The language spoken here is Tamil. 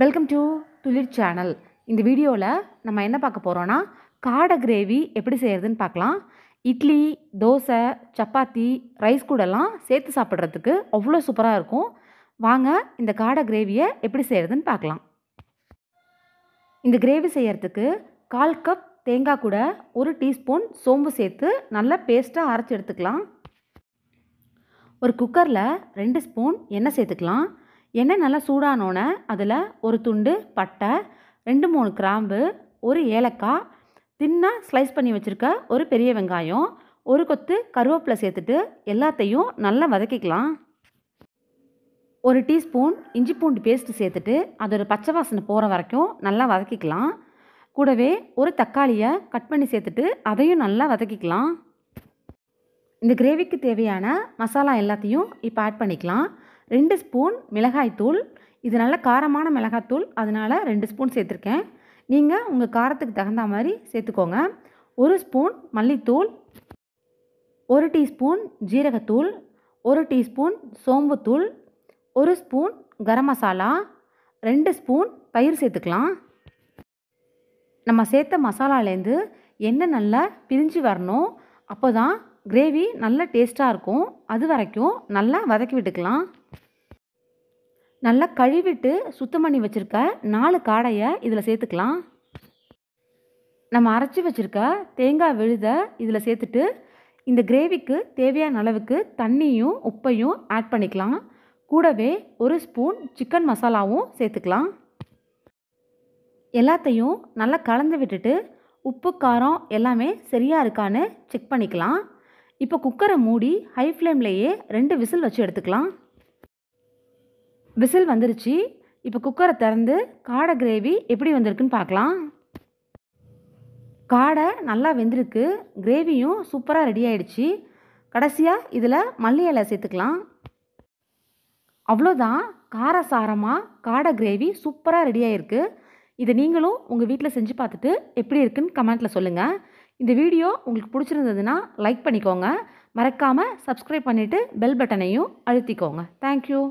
வெல்கம் டு துளிர் சேனல். இந்த வீடியோவில் நம்ம என்ன பார்க்க போகிறோன்னா, காடை கிரேவி எப்படி செய்கிறதுன்னு பார்க்கலாம். இட்லி, தோசை, சப்பாத்தி, ரைஸ் கூடலாம் சேர்த்து சாப்பிட்றதுக்கு அவ்வளோ சூப்பராக இருக்கும். வாங்க இந்த காடை கிரேவியை எப்படி செய்கிறதுன்னு பார்க்கலாம். இந்த கிரேவி செய்கிறதுக்கு 1/4 கப் தேங்காய் கூட 1 டீஸ்பூன் சோம்பு சேர்த்து நல்லா பேஸ்ட்டாக அரைச்சி எடுத்துக்கலாம். ஒரு குக்கரில் 2 ஸ்பூன் எண்ணெய் சேர்த்துக்கலாம். எண்ணெய் நல்லா சூடானோன்னே அதில் ஒரு துண்டு பட்டை, 2-3 கிராம்பு, ஒரு ஏலக்காய், தின்னாக ஸ்லைஸ் பண்ணி வச்சுருக்க ஒரு பெரிய வெங்காயம், ஒரு கொத்து கருவேப்பிலை சேர்த்துட்டு எல்லாத்தையும் நல்லா வதக்கிக்கலாம். 1 டீஸ்பூன் இஞ்சி பூண்டு பேஸ்ட்டு சேர்த்துட்டு அதோட பச்சை வாசனை போகிற வரைக்கும் நல்லா வதக்கிக்கலாம். கூடவே ஒரு தக்காளியை கட் பண்ணி சேர்த்துட்டு அதையும் நல்லா வதக்கிக்கலாம். இந்த கிரேவிக்கு தேவையான மசாலா எல்லாத்தையும் இப்போ ஆட் பண்ணிக்கலாம். 2 ஸ்பூன் மிளகாய்த்தூள், இது நல்ல காரமான மிளகாய்த்தூள், அதனால் 2 ஸ்பூன் சேர்த்துருக்கேன். நீங்கள் உங்கள் காரத்துக்கு தகுந்த மாதிரி சேர்த்துக்கோங்க. 1 ஸ்பூன் மல்லித்தூள், 1 டீஸ்பூன் ஜீரகத்தூள், 1 teaspoon சோம்புத்தூள், 1 spoon garam masala, 2 spoon தயிர் சேர்த்துக்கலாம். நம்ம சேர்த்த மசாலாலேருந்து எண்ணெய் நல்லா பிரிஞ்சு வரணும். அப்போ தான் கிரேவி நல்ல டேஸ்ட்டாக இருக்கும். அது வரைக்கும் நல்லா வதக்கி விட்டுக்கலாம். நல்லா கழுவிட்டு சுத்தம் பண்ணி வச்சுருக்க 4 காடையை இதில் சேர்த்துக்கலாம். நம்ம அரைச்சி வச்சுருக்க தேங்காய் விழுதை இதில் சேர்த்துட்டு இந்த கிரேவிக்கு தேவையான அளவுக்கு தண்ணியும் உப்பையும் ஆட் பண்ணிக்கலாம். கூடவே 1 ஸ்பூன் சிக்கன் மசாலாவும் சேர்த்துக்கலாம். எல்லாத்தையும் நல்லா கலந்து விட்டுட்டு உப்பு காரம் எல்லாமே சரியாக இருக்கான்னு செக் பண்ணிக்கலாம். இப்போ குக்கரை மூடி ஹை ஃப்ளேம்லேயே 2 விசில் வச்சு எடுத்துக்கலாம். விசில் வந்துருச்சு. இப்போ குக்கரை திறந்து காடை கிரேவி எப்படி வந்திருக்குன்னு பார்க்கலாம். காடை நல்லா வெந்திருக்கு. கிரேவியும் சூப்பராக ரெடி ஆகிடுச்சு. கடைசியாக இதில் மல்லி இலை சேர்த்துக்கலாம். அவ்வளோதான், காரசாரமாக காடை கிரேவி சூப்பராக ரெடி ஆகிருக்கு. இதை நீங்களும் உங்கள் வீட்டில் செஞ்சு பார்த்துட்டு எப்படி இருக்குன்னு கமெண்ட்டில் சொல்லுங்கள். இந்த வீடியோ உங்களுக்கு பிடிச்சிருந்ததுன்னா லைக் பண்ணிக்கோங்க. மறக்காமல் சப்ஸ்கிரைப் பண்ணிவிட்டு பெல் பட்டனையும் அழுத்திக்கோங்க. தேங்க்யூ.